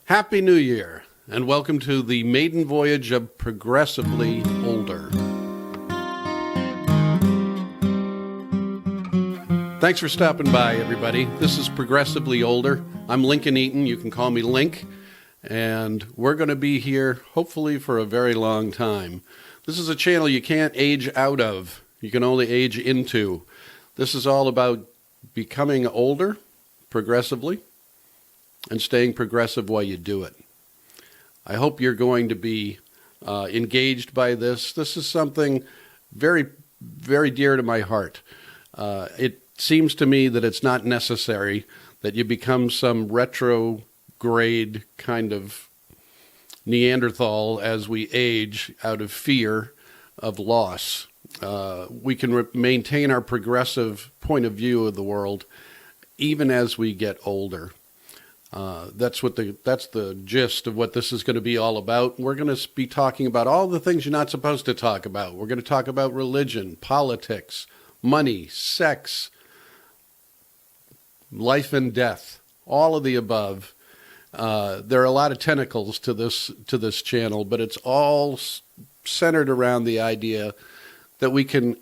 Happy New Year, and welcome to the maiden voyage of Progressively Older. Thanks for stopping by, everybody. This is Progressively Older. I'm Lincoln Eaton. You can call me Link. And we're going to be here, hopefully, for a very long time. This is a channel you can't age out of. You can only age into. This is all about becoming older, progressively, and staying progressive while you do it. I hope you're going to be engaged by this. This is something very, very dear to my heart. It seems to me that it's not necessary that you become some retrograde kind of Neanderthal as we age out of fear of loss. We can maintain our progressive point of view of the world even as we get older. That's the gist of what this is going to be all about. We're going to be talking about all the things you're not supposed to talk about. We're going to talk about religion, politics, money, sex, life and death, all of the above. There are a lot of tentacles to this channel, but it's all centered around the idea that we can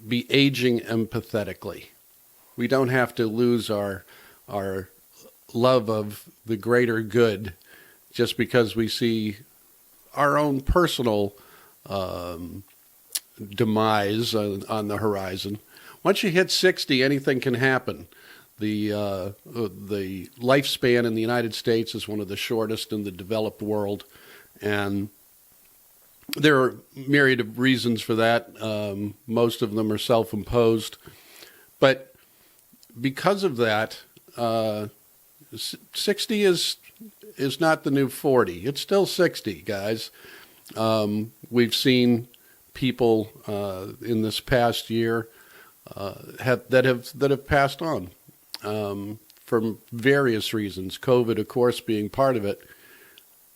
be aging empathetically. We don't have to lose our love of the greater good just because we see our own personal demise on the horizon. Once you hit 60, anything can happen. The lifespan in the United States is one of the shortest in the developed world, and there are myriad of reasons for that. Most of them are self-imposed, but because of that, 60 is not the new 40. It's still 60, guys. We've seen people in this past year that have passed on for various reasons. COVID, of course, being part of it,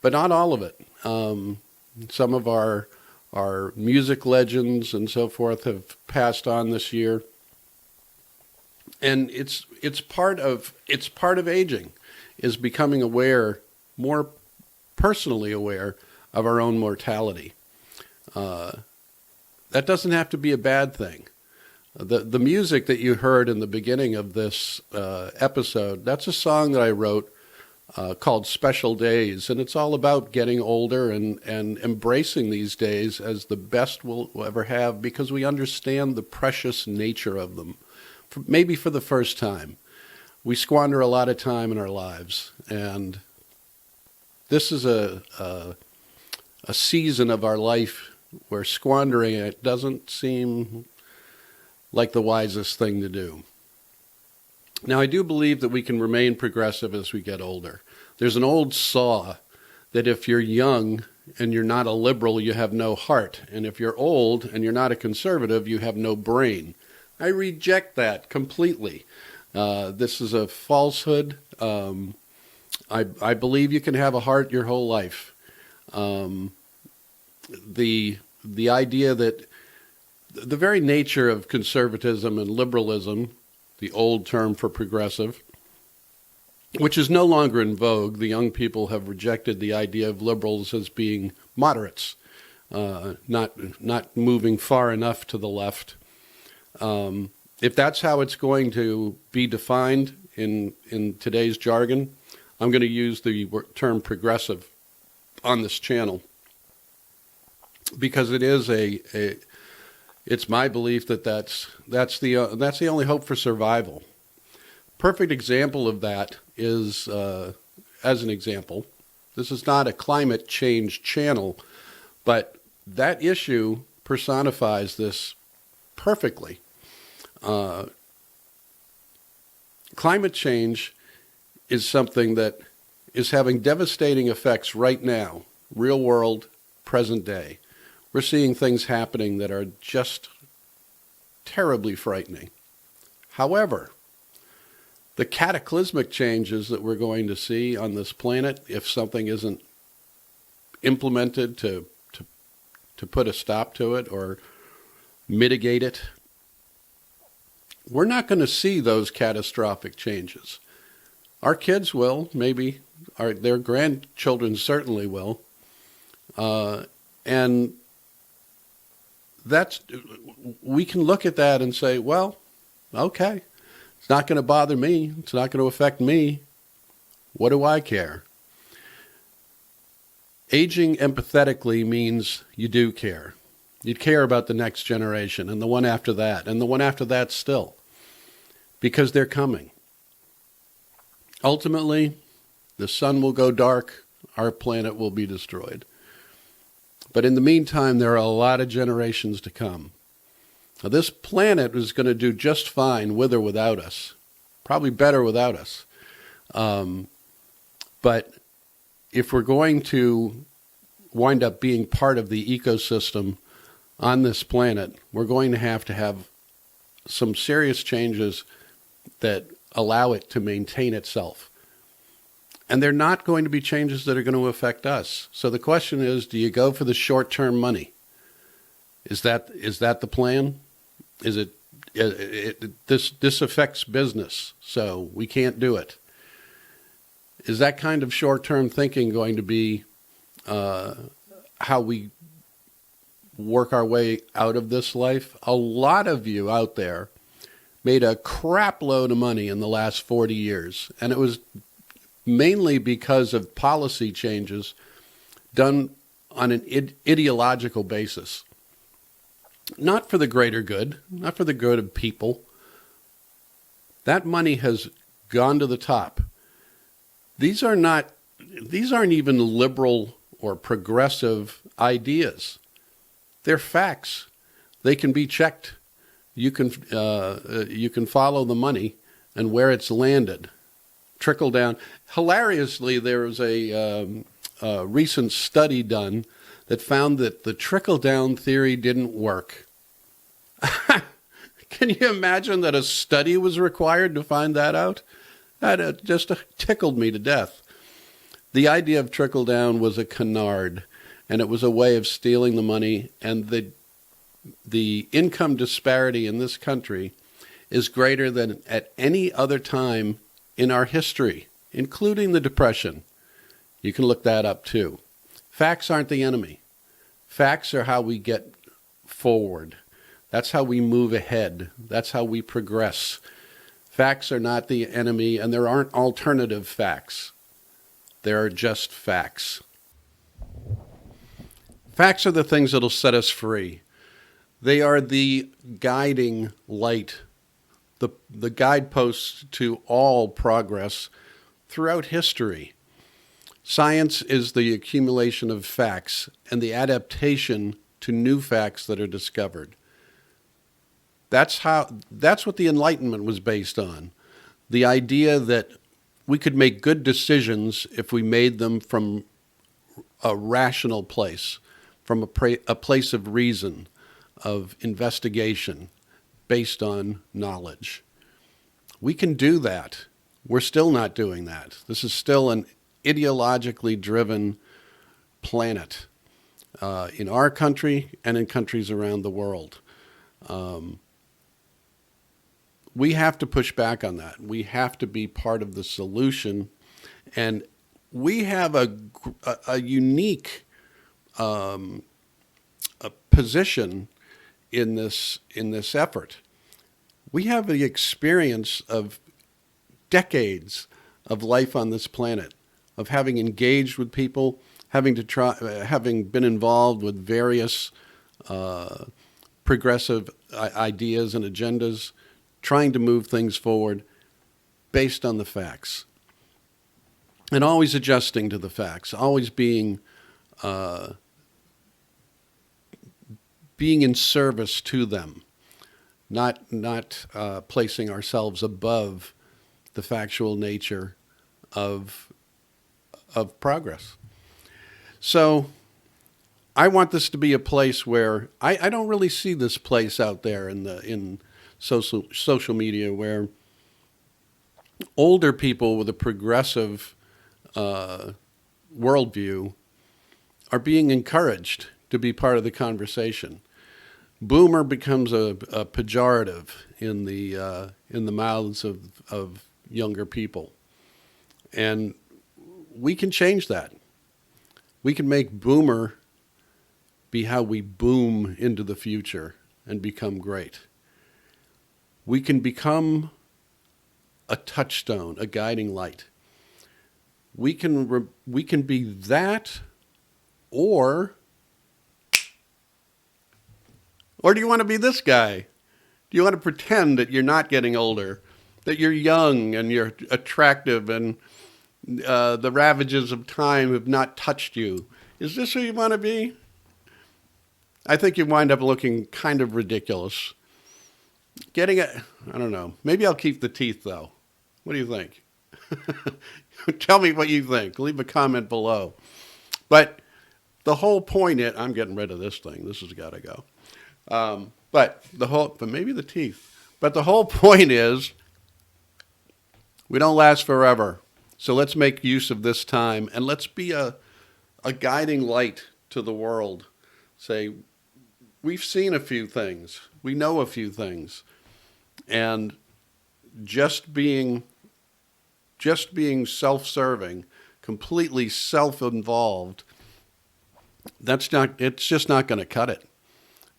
but not all of it. Some of our music legends and so forth have passed on this year. And it's part of aging, is becoming aware, more personally aware of our own mortality. That doesn't have to be a bad thing. The music that you heard in the beginning of this episode, that's a song that I wrote called Special Days, and it's all about getting older and embracing these days as the best we'll ever have because we understand the precious nature of them. Maybe for the first time. We squander a lot of time in our lives, and this is a season of our life where squandering it doesn't seem like the wisest thing to do. Now, I do believe that we can remain progressive as we get older. There's an old saw that if you're young and you're not a liberal, you have no heart, and if you're old and you're not a conservative, you have no brain. I reject that completely. This is a falsehood. I believe you can have a heart your whole life. The idea that the very nature of conservatism and liberalism, the old term for progressive, which is no longer in vogue. The young people have rejected the idea of liberals as being moderates, not moving far enough to the left. If that's how it's going to be defined in today's jargon, I'm going to use the term progressive on this channel because it is it's my belief that that's the only hope for survival. Perfect example of that is, as an example, this is not a climate change channel, but that issue personifies this perfectly. Climate change is something that is having devastating effects right now, real world, present day. We're seeing things happening that are just terribly frightening. However, the cataclysmic changes that we're going to see on this planet, if something isn't implemented to put a stop to it or mitigate it, we're not going to see those catastrophic changes. Our kids will, maybe their grandchildren certainly will. And we can look at that and say, well, okay, it's not going to bother me. It's not going to affect me. What do I care? Aging empathetically means you do care. You care about the next generation and the one after that and the one after that still, because they're coming. Ultimately, the sun will go dark, our planet will be destroyed. But in the meantime, there are a lot of generations to come. Now, this planet is going to do just fine with or without us, probably better without us. But if we're going to wind up being part of the ecosystem on this planet, we're going to have some serious changes that allow it to maintain itself. And they're not going to be changes that are going to affect us. So the question is, do you go for the short-term money? Is that the plan? Is this affects business, so we can't do it? Is that kind of short-term thinking going to be how we work our way out of this life? A lot of you out there made a crap load of money in the last 40 years, and it was mainly because of policy changes done on an ideological basis. Not for the greater good, not for the good of people. That money has gone to the top. These aren't even liberal or progressive ideas. They're facts. They can be checked. You can follow the money and where it's landed. Trickle down. Hilariously, there was a recent study done that found that the trickle-down theory didn't work. Can you imagine that a study was required to find that out? That just tickled me to death. The idea of trickle-down was a canard, and it was a way of stealing the money, and the income disparity in this country is greater than at any other time in our history, including the Depression. You can look that up too. Facts aren't the enemy. Facts are how we get forward. That's how we move ahead. That's how we progress. Facts are not the enemy, and there aren't alternative facts. There are just facts. Facts are the things that'll set us free. They are the guiding light, the guideposts to all progress throughout history. Science is the accumulation of facts and the adaptation to new facts that are discovered. That's what the Enlightenment was based on. The idea that we could make good decisions if we made them from a rational place, from a place of reason, of investigation, based on knowledge. We can do that. We're still not doing that. This is still an ideologically driven planet in our country and in countries around the world. We have to push back on that. We have to be part of the solution, and we have a unique position in this effort. We have the experience of decades of life on this planet, of having engaged with people, having been involved with various progressive ideas and agendas, trying to move things forward based on the facts. And always adjusting to the facts, always being in service to them, not placing ourselves above the factual nature of progress. So I want this to be a place where I don't really see this place out there in social media where older people with a progressive worldview are being encouraged to be part of the conversation. Boomer becomes a pejorative in the mouths of younger people, and we can change that. We can make boomer be how we boom into the future and become great. We can become a touchstone, a guiding light. We can be that, or do you want to be this guy? Do you want to pretend that you're not getting older, that you're young and you're attractive and the ravages of time have not touched you? Is this who you want to be? I think you wind up looking kind of ridiculous. I don't know. Maybe I'll keep the teeth, though. What do you think? Tell me what you think. Leave a comment below. But the whole point I'm getting rid of this thing. This has got to go. But maybe the teeth. But the whole point is, we don't last forever. So let's make use of this time, and let's be a guiding light to the world. Say, we've seen a few things. We know a few things. And just being self-serving, completely self-involved, it's just not going to cut it.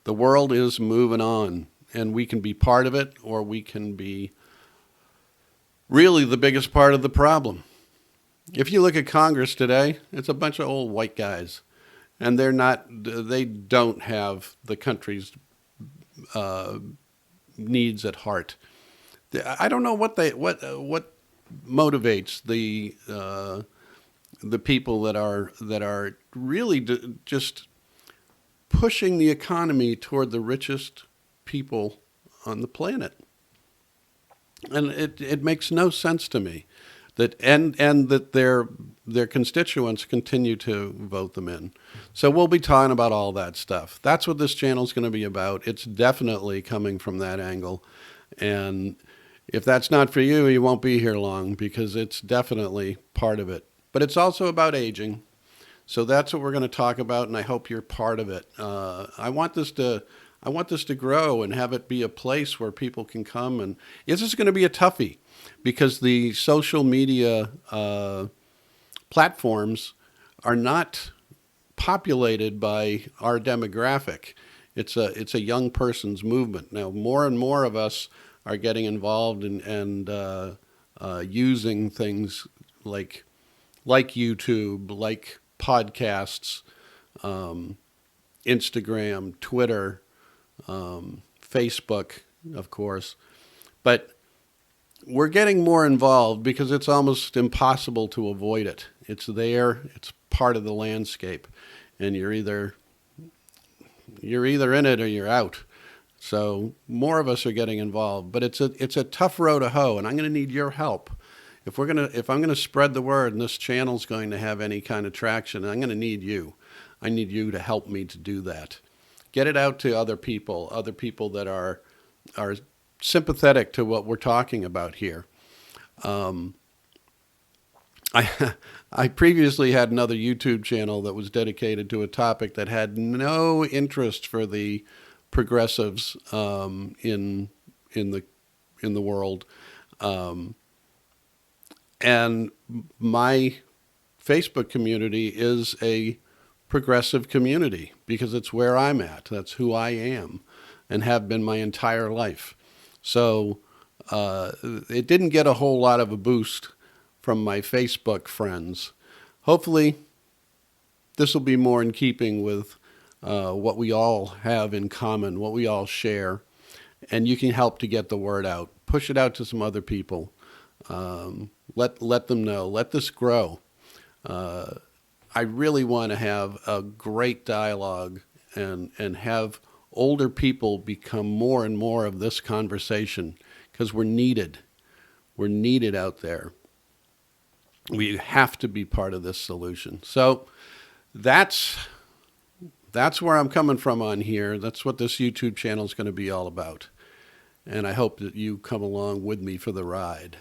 The world is moving on, and we can be part of it, or we can be really the biggest part of the problem. If you look at Congress today, it's a bunch of old white guys, and they don't have the country's needs at heart. I don't know what motivates the people that are really just pushing the economy toward the richest people on the planet. And it makes no sense to me that that their constituents continue to vote them in. So we'll be talking about all that stuff. That's what this channel is going to be about. It's definitely coming from that angle. And if that's not for you, you won't be here long, because it's definitely part of it. But it's also about aging. So that's what we're going to talk about, and I hope you're part of it. I want this to grow and have it be a place where people can come. And this is going to be a toughie, because the social media platforms are not populated by our demographic. It's a young person's movement. Now, more and more of us are getting involved and using things like YouTube, like podcasts, Instagram, Twitter, Facebook, of course. But we're getting more involved because it's almost impossible to avoid it. It's there. It's part of the landscape, and you're either in it or you're out. So more of us are getting involved, but it's a tough row to hoe, and I'm going to need your help. If I'm going to spread the word and this channel's going to have any kind of traction, I'm going to need you. I need you to help me to do that. Get it out to other people that are sympathetic to what we're talking about here. I previously had another YouTube channel that was dedicated to a topic that had no interest for the progressives in the world. And my Facebook community is a progressive community because it's where I'm at. That's who I am and have been my entire life. So it didn't get a whole lot of a boost from my Facebook friends. Hopefully, this will be more in keeping with what we all have in common, what we all share, and you can help to get the word out. Push it out to some other people. Let them know. Let this grow. I really want to have a great dialogue and have older people become more and more of this conversation, because we're needed. We're needed out there. We have to be part of this solution. So that's where I'm coming from on here. That's what this YouTube channel is going to be all about. And I hope that you come along with me for the ride.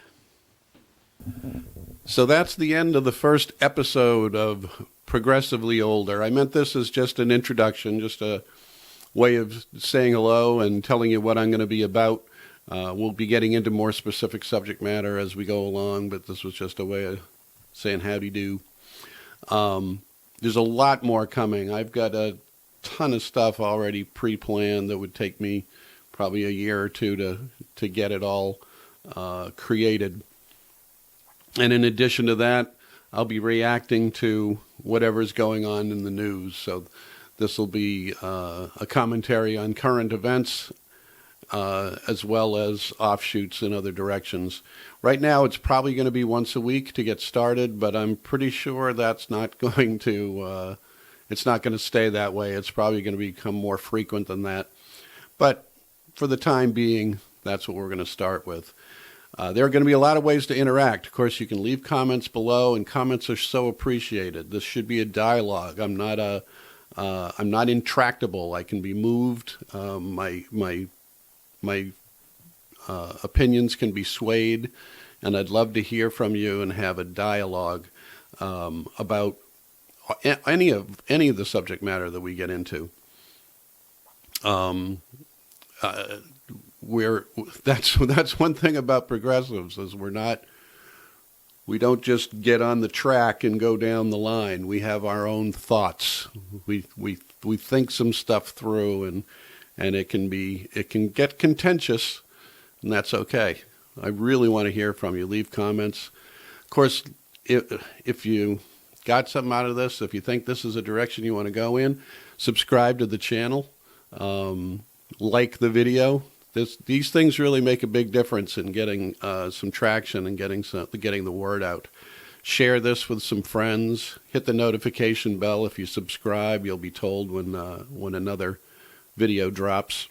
So that's the end of the first episode of Progressively Older. I meant this as just an introduction, just a way of saying hello and telling you what I'm going to be about. We'll be getting into more specific subject matter as we go along, but this was just a way of saying howdy do. There's a lot more coming. I've got a ton of stuff already pre-planned that would take me probably a year or two to get it all created. And in addition to that, I'll be reacting to whatever's going on in the news. So this will be a commentary on current events as well as offshoots in other directions. Right now, it's probably going to be once a week to get started, but I'm pretty sure that's not going to, it's not going to stay that way. It's probably going to become more frequent than that. But for the time being, that's what we're going to start with. There are going to be a lot of ways to interact. Of course, you can leave comments below, and comments are so appreciated. This should be a dialogue. I'm not intractable. I can be moved. My opinions can be swayed, and I'd love to hear from you and have a dialogue about any of the subject matter that we get into. That's one thing about progressives is we don't just get on the track and go down the line. We have our own thoughts. We think some stuff through, and it can get contentious, and that's okay. I really want to hear from you. Leave comments. Of course, if you got something out of this, if you think this is a direction you want to go in, subscribe to the channel, like the video. These things really make a big difference in getting some traction and getting the word out. Share this with some friends. Hit the notification bell. If you subscribe, you'll be told when another video drops.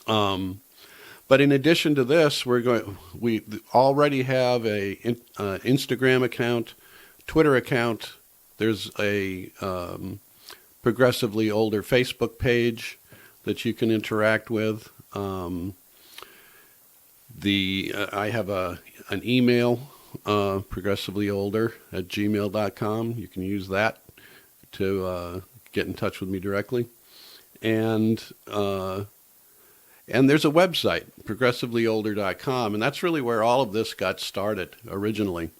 But in addition to this, we already have a Instagram account, Twitter account. There's a Progressively Older Facebook page that you can interact with. I have an email, progressivelyolder@gmail.com. You can use that to get in touch with me directly. And there's a website, progressivelyolder.com, and that's really where all of this got started originally.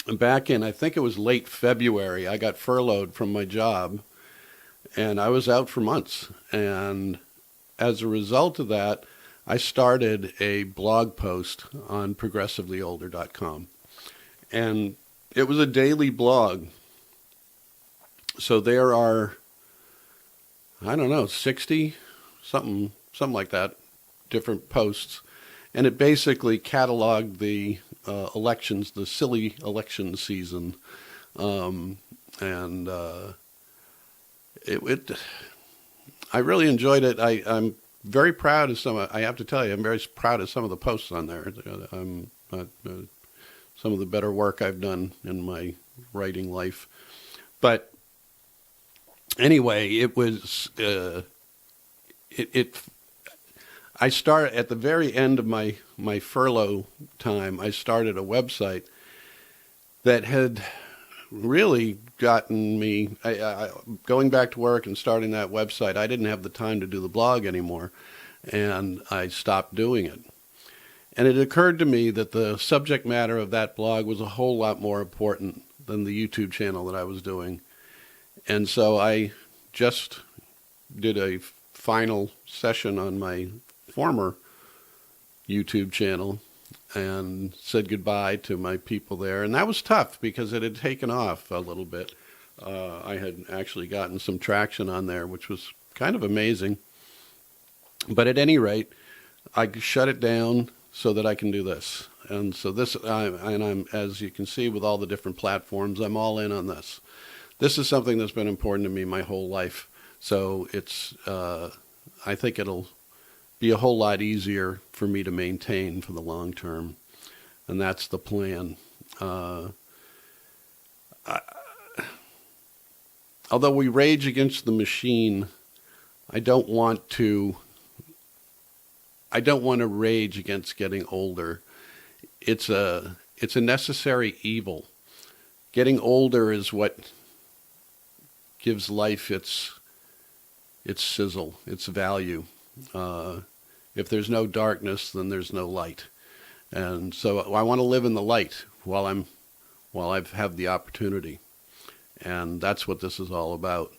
Back in, I think it was late February, I got furloughed from my job, and I was out for months. And as a result of that, I started a blog post on progressivelyolder.com. And it was a daily blog. So there are, 60, something like that, different posts. And it basically cataloged the elections, the silly election season. I really enjoyed it. I'm very proud of I have to tell you, I'm very proud of some of the posts on there. Some of the better work I've done in my writing life. But anyway, it was, I started at the very end of my furlough time, I started a website that had really gotten me, going back to work and starting that website, I didn't have the time to do the blog anymore, and I stopped doing it. And it occurred to me that the subject matter of that blog was a whole lot more important than the YouTube channel that I was doing. And so I just did a final session on my former YouTube channel and said goodbye to my people there. And that was tough because it had taken off a little bit. I had actually gotten some traction on there, which was kind of amazing. But at any rate, I shut it down so that I can do this. And so this, I'm, as you can see with all the different platforms, I'm all in on this. This is something that's been important to me my whole life. So it's, I think it'll be a whole lot easier for me to maintain for the long term. And that's the plan. Although we rage against the machine, I don't want to rage against getting older. It's a necessary evil. Getting older is what gives life its sizzle, its value. If there's no darkness, then there's no light. And so I want to live in the light while I've had the opportunity. And that's what this is all about.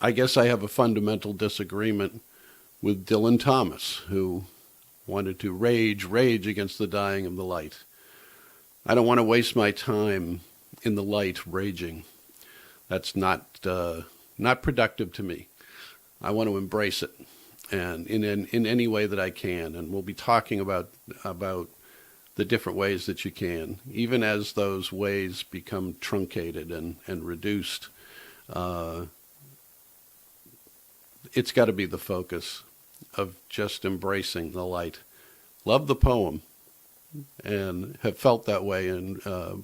I guess I have a fundamental disagreement with Dylan Thomas, who wanted to rage against the dying of the light. I don't want to waste my time in the light raging. That's not productive to me. I want to embrace it, and in any way that I can. And we'll be talking about the different ways that you can, even as those ways become truncated and reduced. It's got to be the focus of just embracing the light. Love the poem, and have felt that way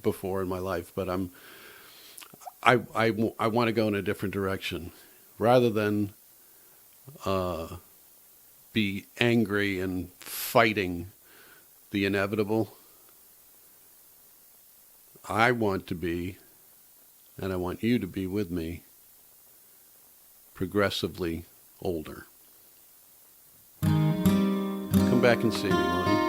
before in my life, but I want to go in a different direction, rather than be angry and fighting the inevitable. I want to be, and I want you to be with me, progressively older. Come back and see me, Lonnie.